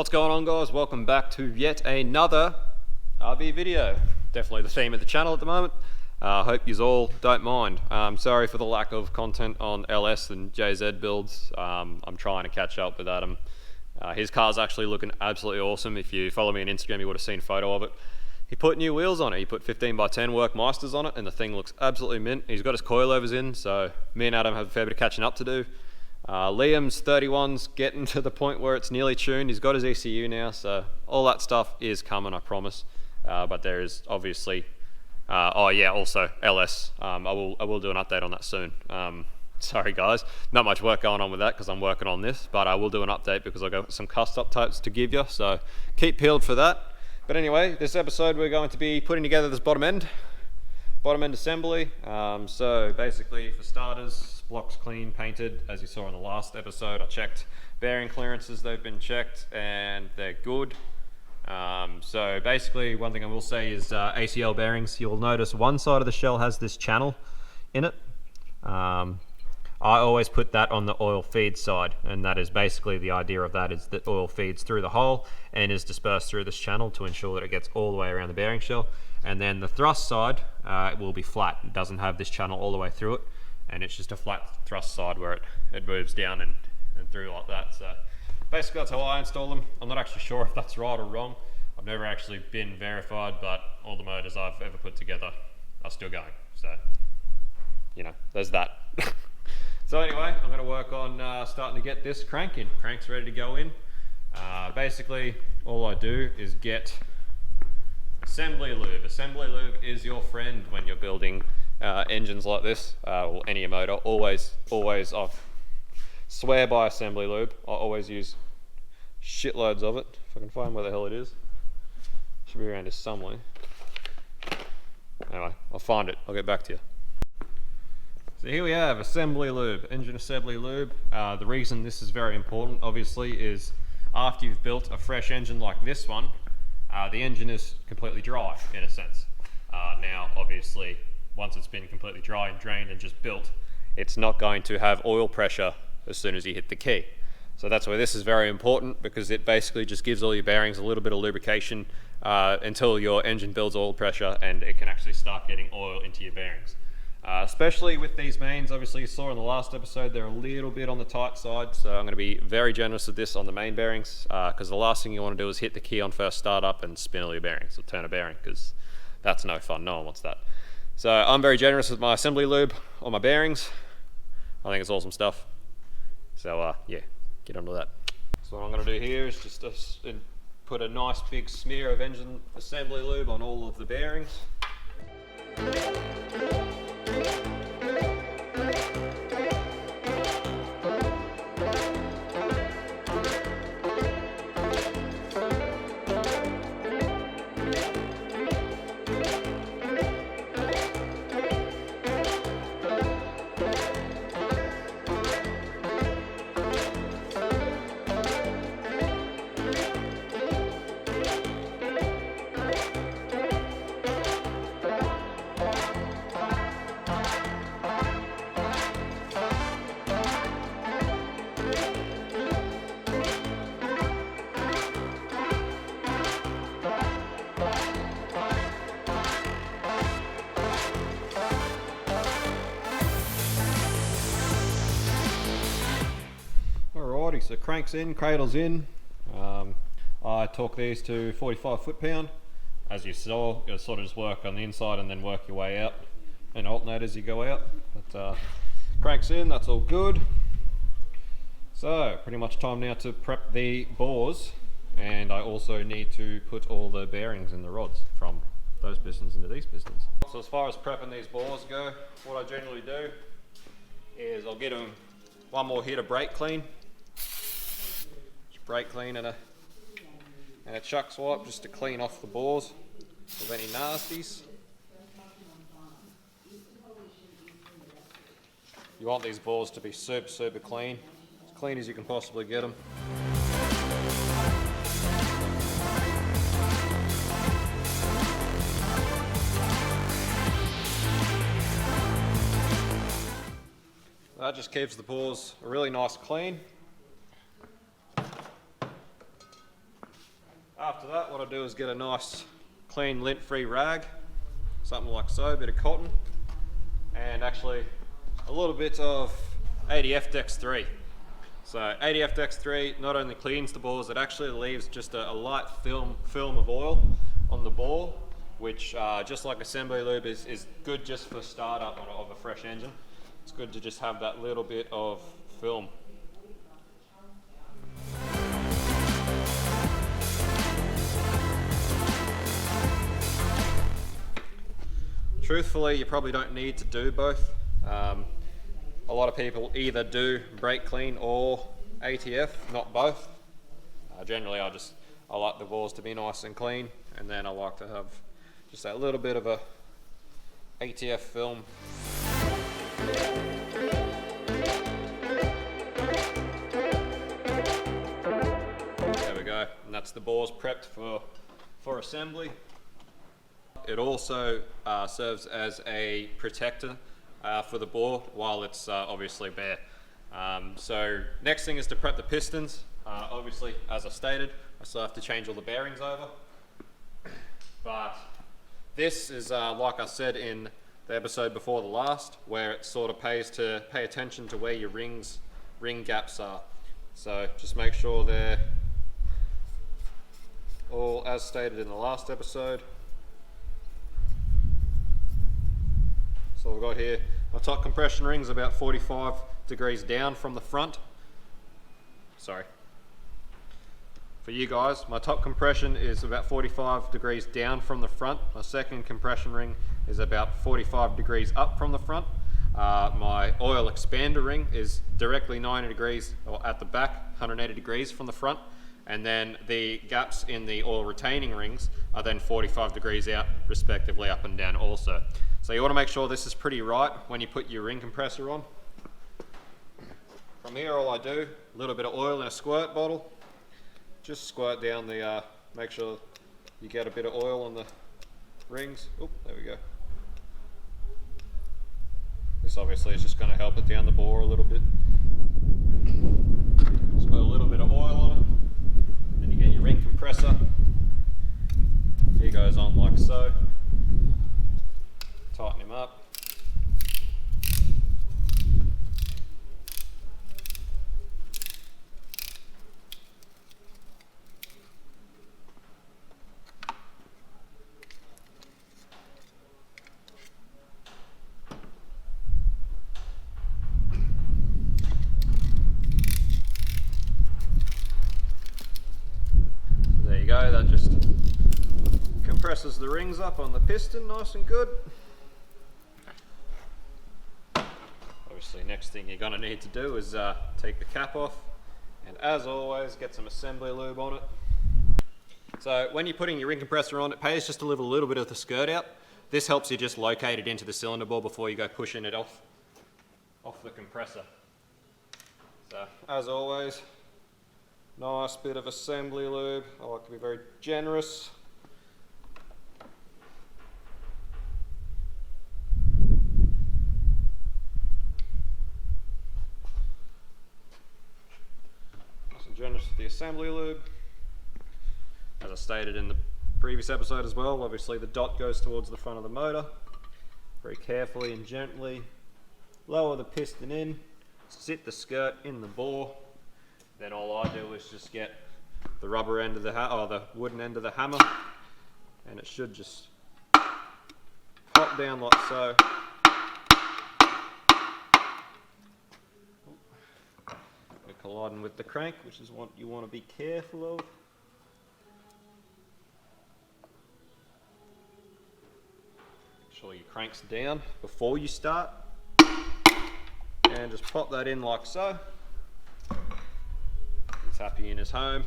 What's going on, guys? Welcome back to yet another RV video. Definitely the theme of the channel at the moment. Hope yous all don't mind. Sorry for the lack of content on LS and JZ builds. I'm trying to catch up with Adam. His car's actually looking absolutely awesome. If you follow me on Instagram, you would have seen a photo of it. He put new wheels on it. He put 15x10 Workmeisters on it, and the thing looks absolutely mint. He's got his coilovers in, so me and Adam have a fair bit of catching up to do. Liam's 31's getting to the point where it's nearly tuned. He's got his ECU now, so all that stuff is coming, I promise. But there is obviously, also LS. I will do an update on that soon. Sorry guys, not much work going on with that because I'm working on this, but I will do an update because I've got some custom updates to give you, so keep peeled for that. But anyway, this episode we're going to be putting together this bottom end assembly. So basically, for starters, blocks clean, painted, as you saw in the last episode. I checked bearing clearances, they've been checked and they're good. So basically, one thing I will say is ACL bearings. You'll notice one side of the shell has this channel in it. I always put that on the oil feed side, and that is basically the idea of that is that oil feeds through the hole and is dispersed through this channel to ensure that it gets all the way around the bearing shell. And then the thrust side will be flat. It doesn't have this channel all the way through it, and it's just a flat thrust side where it moves down and through like that. So basically that's how I install them. I'm not actually sure if that's right or wrong. I've never actually been verified, but all the motors I've ever put together are still going. So, you know, there's that. So anyway, I'm going to work on starting to get this crank in. Crank's ready to go in. Basically, all I do is get assembly lube. Assembly lube is your friend when you're building engines like this, or any motor. Always, I swear by assembly lube. I always use shitloads of it. If I can find where the hell it is. Should be around here somewhere. Anyway, I'll find it. I'll get back to you. So here we have assembly lube, engine assembly lube. The reason this is very important, obviously, is after you've built a fresh engine like this one, the engine is completely dry, in a sense. Now, obviously, once it's been completely dry and drained and just built, it's not going to have oil pressure as soon as you hit the key. So that's why this is very important, because it basically just gives all your bearings a little bit of lubrication until your engine builds oil pressure and it can actually start getting oil into your bearings. Especially with these mains, obviously you saw in the last episode, they're a little bit on the tight side, so I'm going to be very generous with this on the main bearings, because the last thing you want to do is hit the key on first startup and spin all your bearings, or turn a bearing, because that's no fun, no one wants that. So I'm very generous with my assembly lube on my bearings. I think it's awesome stuff. So yeah, get onto that. So what I'm going to do here is just put a nice big smear of engine assembly lube on all of the bearings. Alrighty, so crank's in, cradle's in. I torque these to 45 foot-pound. As you saw, you'll sort of just work on the inside and then work your way out and alternate as you go out. But crank's in, that's all good. So pretty much time now to prep the bores, and I also need to put all the bearings in the rods from those pistons into these pistons. So as far as prepping these bores go, what I generally do is I'll get them one more hit of brake clean. Brake clean and a chuck swipe just to clean off the bores of any nasties. You want these bores to be super clean, as clean as you can possibly get them. That just keeps the bores a really nice clean. After that, what I do is get a nice clean lint-free rag, something like so, a bit of cotton, and actually a little bit of ADF Dex 3. So ADF Dex 3 not only cleans the bores, it actually leaves just a light film of oil on the bore, which just like assembly lube is good just for startup of a fresh engine. It's good to just have that little bit of film. Truthfully, you probably don't need to do both. A lot of people either do brake clean or ATF, not both. Generally, I like the bores to be nice and clean, and then I like to have just that little bit of a ATF film. There we go, and that's the bores prepped for assembly. It also serves as a protector for the bore while it's obviously bare. So next thing is to prep the pistons. Obviously, as I stated, I still have to change all the bearings over. But this is like I said in the episode before the last, where it sort of pays to pay attention to where your ring gaps are. So just make sure they're all as stated in the last episode. So I've got here, my top compression ring is about 45 degrees down from the front. Sorry. For you guys, my top compression is about 45 degrees down from the front. My second compression ring is about 45 degrees up from the front. My oil expander ring is directly 90 degrees or at the back, 180 degrees from the front. And then the gaps in the oil retaining rings are then 45 degrees out, respectively up and down also. So you want to make sure this is pretty right when you put your ring compressor on. From here, all I do, a little bit of oil in a squirt bottle. Just squirt down the, make sure you get a bit of oil on the rings. Oop, there we go. This obviously is just going to help it down the bore a little bit. Just put a little bit of oil on it. Then you get your ring compressor. He goes on like so. Tighten him up. There you go, that just compresses the rings up on the piston nice and good. Obviously, next thing you're going to need to do is take the cap off, and as always, get some assembly lube on it. So when you're putting your ring compressor on, it pays just to leave a little bit of the skirt out. This helps you just locate it into the cylinder bore before you go pushing it off the compressor. So as always, nice bit of assembly lube. I like to be very generous. Generous with the assembly lube. As I stated in the previous episode as well, obviously the dot goes towards the front of the motor. Very carefully and gently lower the piston in, sit the skirt in the bore. Then all I do is just get the rubber end of the wooden end of the hammer, and it should just pop down like so. Colliding with the crank, which is what you want to be careful of. Make sure your crank's down before you start, and just pop that in like so. He's happy in his home.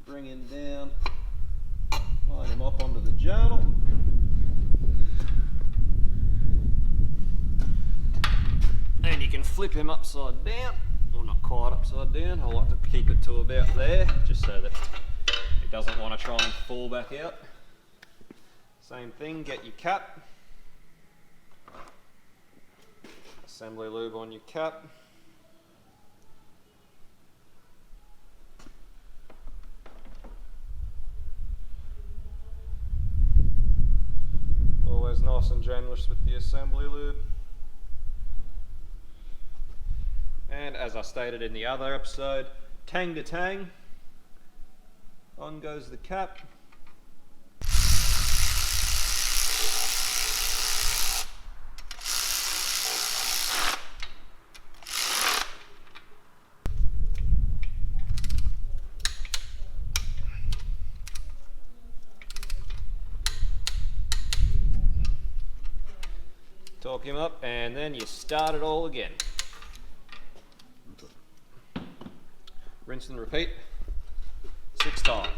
Bring him down, line him up onto the journal. And you can flip him upside down, or not quite upside down. I like to keep it to about there, just so that it doesn't want to try and fall back out. Same thing, get your cap. Assembly lube on your cap. Always nice and generous with the assembly lube. And as I stated in the other episode, tang to tang, on goes the cap. Torque him up, and then you start it all again. Rinse and repeat 6 times.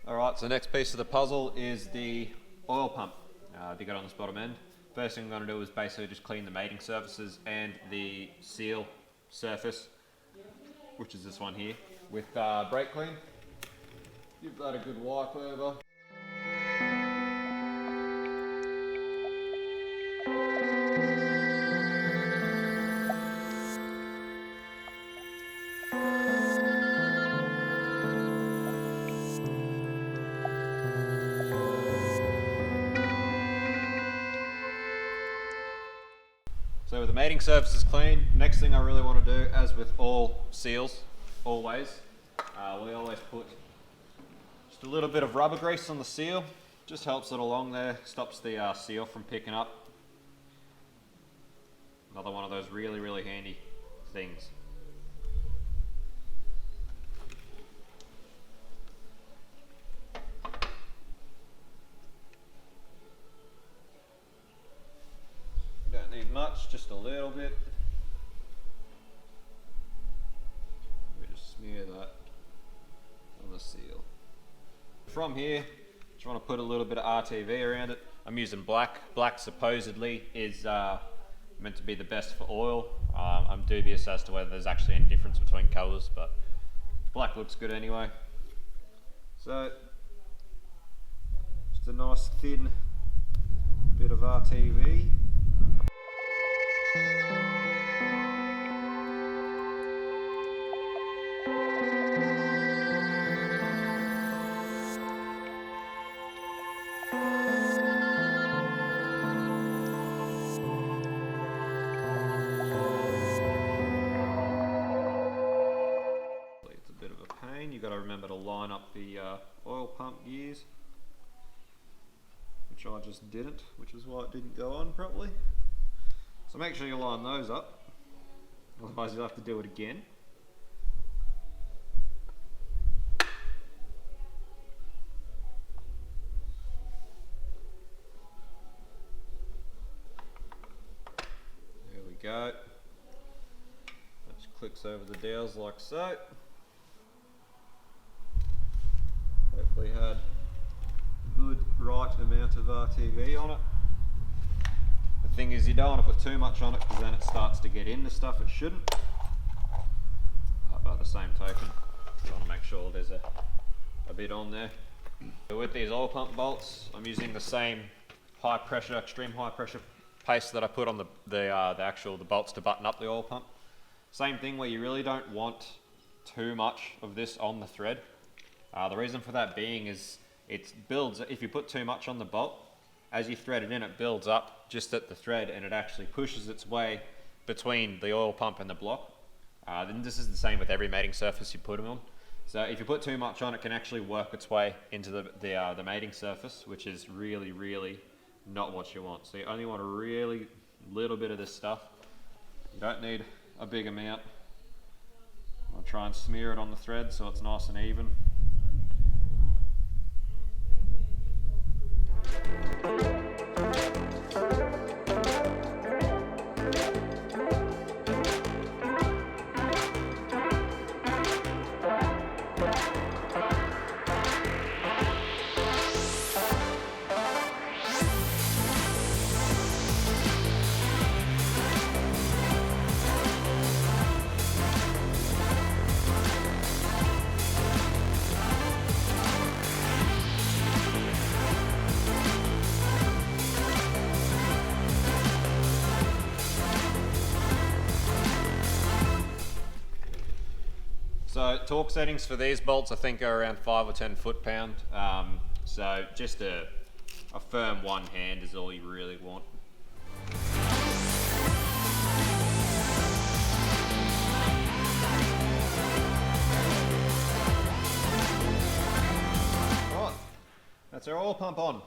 Alright, so the next piece of the puzzle is the oil pump to get on this bottom end. First thing I'm going to do is basically just clean the mating surfaces and the seal surface, which is this one here, with brake clean. Give that a good wipe over. So with the mating surfaces clean, next thing I really want to do, as with all seals, always, we always put just a little bit of rubber grease on the seal. Just helps it along there, stops the seal from picking up. Another one of those really, really handy things. Don't need much, just a little bit. We just smear that on the seal. From here, just want to put a little bit of RTV around it. I'm using black. Black supposedly is meant to be the best for oil. I'm dubious as to whether there's actually any difference between colours, but black looks good anyway. So, just a nice thin bit of RTV. You've got to remember to line up the oil pump gears, which I just didn't, which is why it didn't go on properly. So make sure you line those up, otherwise you'll have to do it again. There we go. That just clicks over the dowels like so. Hopefully had a good right amount of RTV on it. The thing is, you don't want to put too much on it because then it starts to get into stuff it shouldn't. By the same token, you want to make sure there's a bit on there. With these oil pump bolts, I'm using the same high pressure, extreme high pressure paste that I put on the bolts to button up the oil pump. Same thing where you really don't want too much of this on the thread. The reason for that being is it builds, if you put too much on the bolt, as you thread it in, it builds up just at the thread and it actually pushes its way between the oil pump and the block. Then this is the same with every mating surface you put them on. So if you put too much on, it can actually work its way into the mating surface, which is really, really not what you want. So you only want a really little bit of this stuff. You don't need a big amount. I'll try and smear it on the thread so it's nice and even. So torque settings for these bolts I think are around 5 or 10 foot-pound. So just a firm one hand is all you really want. Right, that's our oil pump on.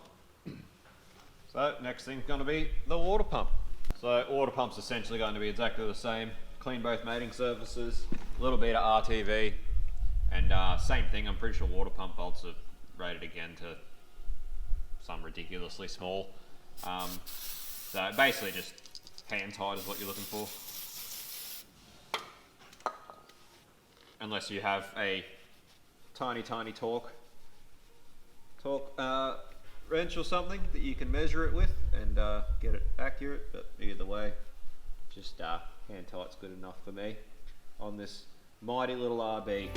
So next thing's going to be the water pump. So water pump's essentially going to be exactly the same. Clean both mating surfaces, a little bit of RTV, and same thing, I'm pretty sure water pump bolts are rated again to some ridiculously small. So basically just hand tight is what you're looking for. Unless you have a tiny torque wrench or something that you can measure it with and get it accurate, but either way, just hand tight's good enough for me on this mighty little RB.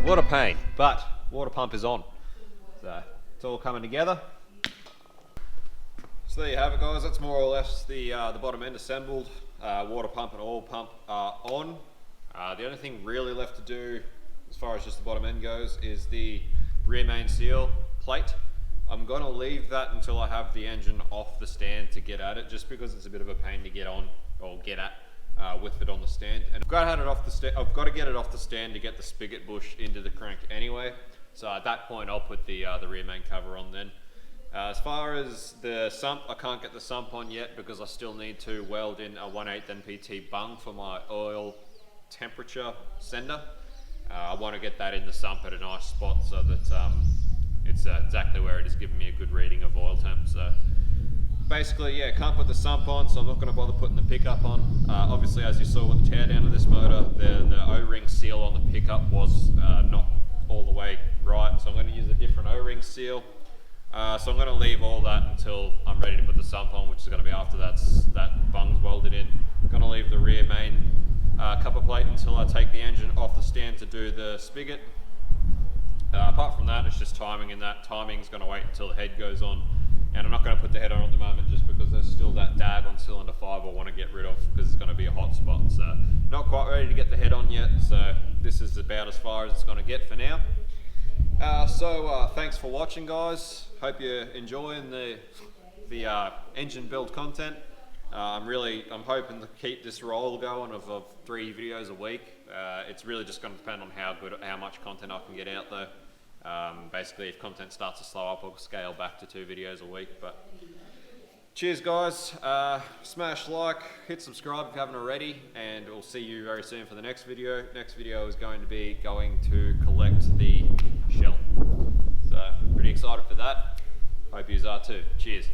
What a pain, but water pump is on. So it's all coming together. So there you have it, guys. That's more or less the bottom end assembled. Water pump and oil pump are on. The only thing really left to do as far as just the bottom end goes is the rear main seal plate. I'm going to leave that until I have the engine off the stand to get at it, just because it's a bit of a pain to get on or get at with it on the stand. And I've got to get it off the stand to get the spigot bush into the crank anyway. So at that point I'll put the rear main cover on then. As far as the sump, I can't get the sump on yet because I still need to weld in a 1/8 NPT bung for my oil temperature sender. I want to get that in the sump at a nice spot so that it's exactly where it is giving me a good reading of oil temp. So basically, yeah, can't put the sump on, so I'm not going to bother putting the pickup on. Obviously, as you saw with the teardown of this motor, the O-ring seal on the pickup was not all the way right, so I'm going to use a different O-ring seal. So I'm going to leave all that until I'm ready to put the sump on, which is going to be after that bung's welded in. I'm going to leave the rear main copper plate until I take the engine off the stand to do the spigot. Apart from that, it's just timing, and that timing's going to wait until the head goes on. And I'm not going to put the head on at the moment just because there's still that dab on cylinder 5 I want to get rid of because it's going to be a hot spot. So not quite ready to get the head on yet, so this is about as far as it's going to get for now. Thanks for watching, guys. Hope you're enjoying the engine build content. I'm hoping to keep this roll going of 3 videos a week. It's really just going to depend on how much content I can get out though. Basically, if content starts to slow up, I'll scale back to 2 videos a week. But cheers, guys. Smash like, hit subscribe if you haven't already, and we'll see you very soon for the next video. Next video is going to be going to collect the shell. So pretty excited for that. Hope you are too. Cheers.